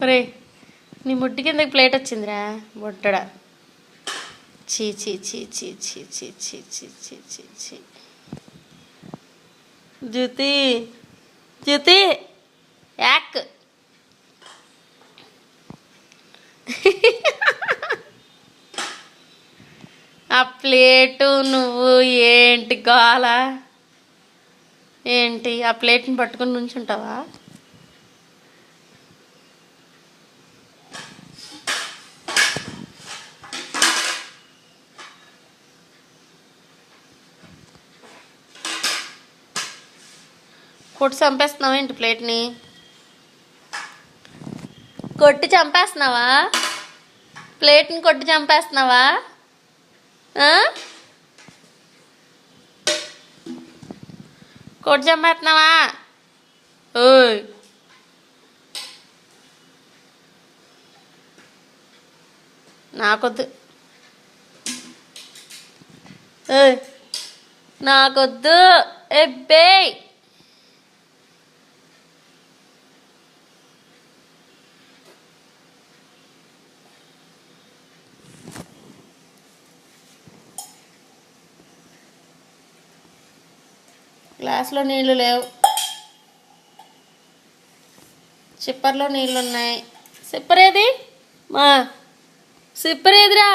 ఒరే నీ ముడ్డి కిందకి ప్లేట్ వచ్చిందిరా బొట్టడా. చీ చీ చీ చీ చీ చీ చీ చీ చీ చీ చీ. జ్యోతి జ్యోతి యాక్. ఆ ప్లేటు నువ్వు ఏంటి గోల ఏంటి? ఆ ప్లేట్ని పట్టుకొని నుంచుంటావా? కొట్టి చంపేస్తున్నావా ఏంటి ప్లేట్ని? కొట్టి చంపేస్తున్నావా? ప్లేట్ని కొట్టి చంపేస్తున్నావా? కొట్టి చంపేస్తున్నావా? ఓయ్ నాకొద్దు, నాకొద్దు ఎబ్బే. గ్లాసులో నీళ్ళు లేవు, సిప్పర్లో నీళ్ళు ఉన్నాయి. సిప్పర్ ఏది మా? సిప్పర్ ఏదిరా?